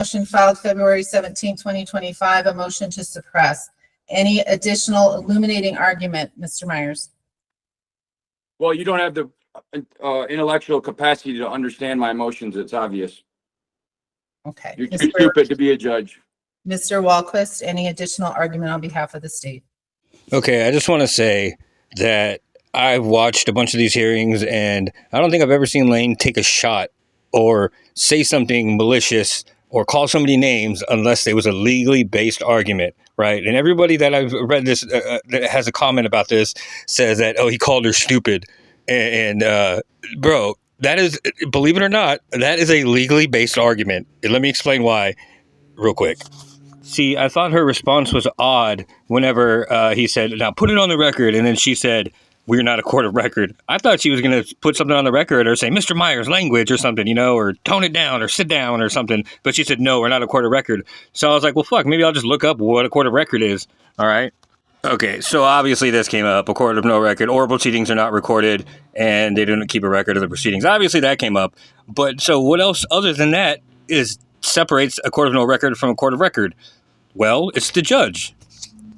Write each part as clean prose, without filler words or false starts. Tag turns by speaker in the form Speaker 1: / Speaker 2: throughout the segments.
Speaker 1: Motion filed February 17, 2025, a motion to suppress. Any additional illuminating argument, Mr. Myers?
Speaker 2: Well, you don't have the intellectual capacity to understand my emotions. It's obvious.
Speaker 1: Okay.
Speaker 2: You're too stupid to be a judge.
Speaker 1: Mr. Walquist, any additional argument on behalf of the state?
Speaker 3: Okay, I just want to say that I've watched a bunch of these hearings, and I don't think I've ever seen Lane take a shot or say something malicious or call somebody names unless there was a legally based argument, right? And everybody that I've read this that has a comment about this says that, oh, he called her stupid. And bro, that is, believe it or not, that is a legally based argument. And let me explain why real quick. See, I thought her response was odd whenever he said, now put it on the record. And then she said, we're not a court of record. I thought she was going to put something on the record or say, Mr. Myers, language or something, you know, or tone it down or sit down or something. But she said, no, we're not a court of record. So I was like, well, fuck, maybe I'll just look up what a court of record is. All right. Okay, so obviously this came up, a court of no record, oral proceedings are not recorded, and they didn't keep a record of the proceedings. Obviously that came up. But so what else other than that separates a court of no record from a court of record? Well, it's the judge.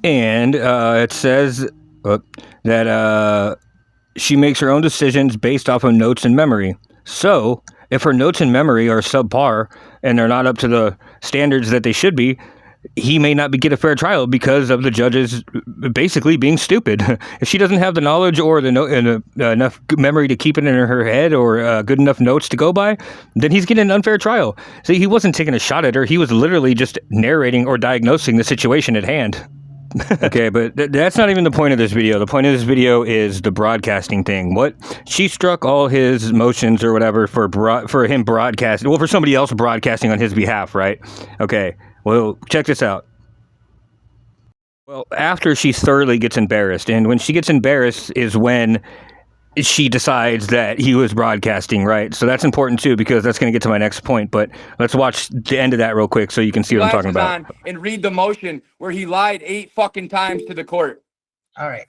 Speaker 3: And it says that she makes her own decisions based off of notes and memory. So if her notes and memory are subpar and they're not up to the standards that they should be, he may not get a fair trial because of the judges basically being stupid. If she doesn't have the knowledge or the enough memory to keep it in her head or good enough notes to go by, then he's getting an unfair trial. See, he wasn't taking a shot at her. He was literally just narrating or diagnosing the situation at hand. Okay, but that's not even the point of this video. The point of this video is the broadcasting thing. What? She struck all his motions or whatever for him broadcasting. Well, for somebody else broadcasting on his behalf, right? Okay. Well, check this out. Well, after she thoroughly gets embarrassed, and when she gets embarrassed is when she decides that he was broadcasting, right? So that's important too, because that's going to get to my next point. But let's watch the end of that real quick so you can see what I'm talking about.
Speaker 2: And read the motion where he lied 8 fucking times to the court.
Speaker 1: All right.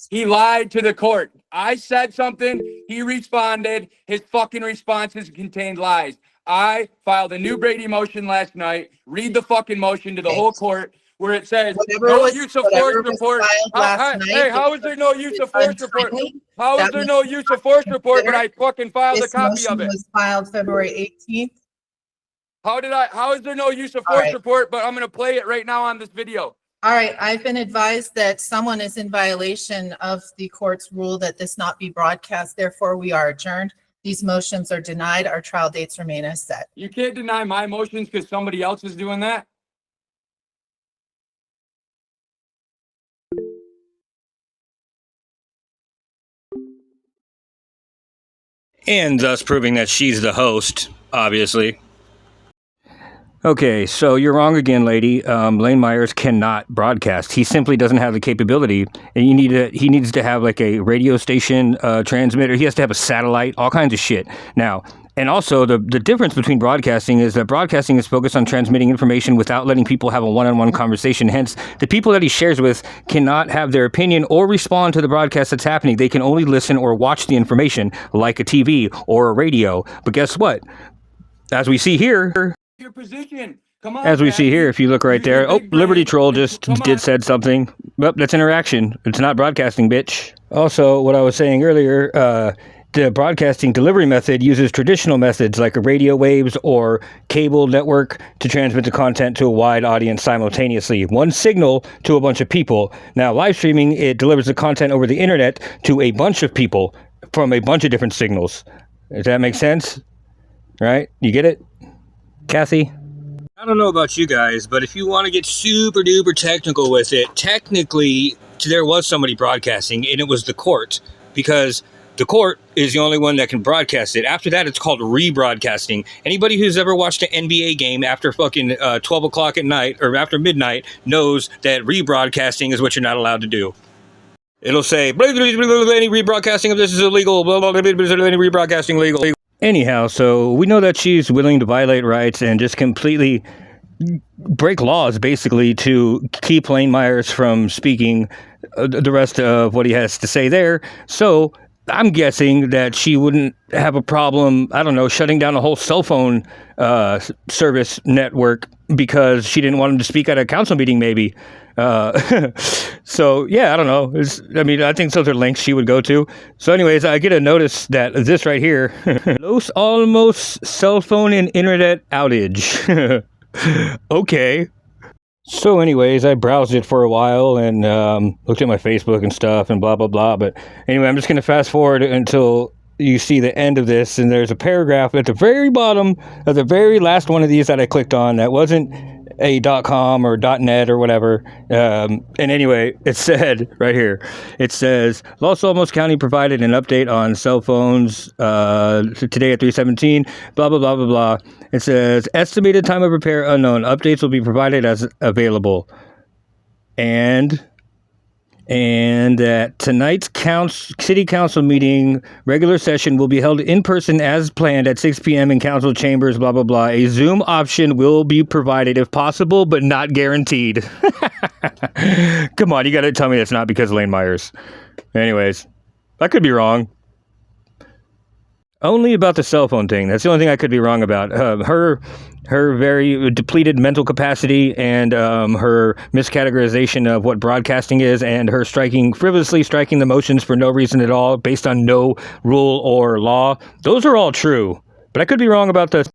Speaker 2: He lied to the court. I said something. He responded. His fucking responses contained lies. I filed a new Brady motion last night. Read the fucking motion to the whole court where it says no use of force report. Hey, how is there no use of force report? How is there no use of force report when I fucking filed a copy of it?
Speaker 1: Was filed February 18th.
Speaker 2: How is there no use of force report, but I'm going to play it right now on this video.
Speaker 1: All right. I've been advised that someone is in violation of the court's rule that this not be broadcast. Therefore, we are adjourned. These motions are denied. Our trial dates remain as set.
Speaker 2: You can't deny my motions because somebody else is doing that.
Speaker 3: And thus proving that she's the host, obviously. Okay, so you're wrong again, lady. Lane Myers cannot broadcast. He simply doesn't have the capability. And he needs to have like a radio station transmitter. He has to have a satellite, all kinds of shit. Now, and also the difference between broadcasting is that broadcasting is focused on transmitting information without letting people have a one-on-one conversation. Hence, the people that he shares with cannot have their opinion or respond to the broadcast that's happening. They can only listen or watch the information like a TV or a radio. But guess what? As we see here...
Speaker 2: Your position. Come on,
Speaker 3: as we see here, if you look right there, oh, Liberty Troll just said something. Well, that's interaction. It's not broadcasting, bitch. Also, what I was saying earlier, the broadcasting delivery method uses traditional methods like radio waves or cable network to transmit the content to a wide audience simultaneously. One signal to a bunch of people. Now, live streaming, it delivers the content over the internet to a bunch of people from a bunch of different signals. Does that make sense? Right? You get it? Kathy? I don't know about you guys, but if you want to get super duper technical with it, technically there was somebody broadcasting and it was the court, because the court is the only one that can broadcast it. After that, it's called rebroadcasting. Anybody who's ever watched an NBA game after fucking 12 o'clock at night or after midnight knows that rebroadcasting is what you're not allowed to do. It'll say, any rebroadcasting of this is illegal, blah, blah, blah, any rebroadcasting legal. Anyhow, so we know that she's willing to violate rights and just completely break laws, basically, to keep Lane Myers from speaking the rest of what he has to say there. So I'm guessing that she wouldn't have a problem, I don't know, shutting down a whole cell phone service network because she didn't want him to speak at a council meeting, maybe. So, yeah, I don't know. I think those are links she would go to. So anyways, I get a notice that this right here, Los Alamos cell phone and internet outage. Okay. So anyways, I browsed it for a while and looked at my Facebook and stuff and blah, blah, blah. But anyway, I'm just going to fast forward until you see the end of this. And there's a paragraph at the very bottom of the very last one of these that I clicked on that wasn't a .com or .net or whatever. And anyway, it said right here, it says, Los Alamos County provided an update on cell phones today at 3:17, blah, blah, blah, blah, blah. It says, estimated time of repair unknown. Updates will be provided as available. And that tonight's city council meeting regular session will be held in person as planned at 6 p.m. in council chambers, blah, blah, blah. A Zoom option will be provided if possible, but not guaranteed. Come on, you got to tell me that's not because of Lane Myers. Anyways, I could be wrong. Only about the cell phone thing. That's the only thing I could be wrong about. Her very depleted mental capacity and her miscategorization of what broadcasting is, and her frivolously striking the motions for no reason at all based on no rule or law. Those are all true. But I could be wrong about the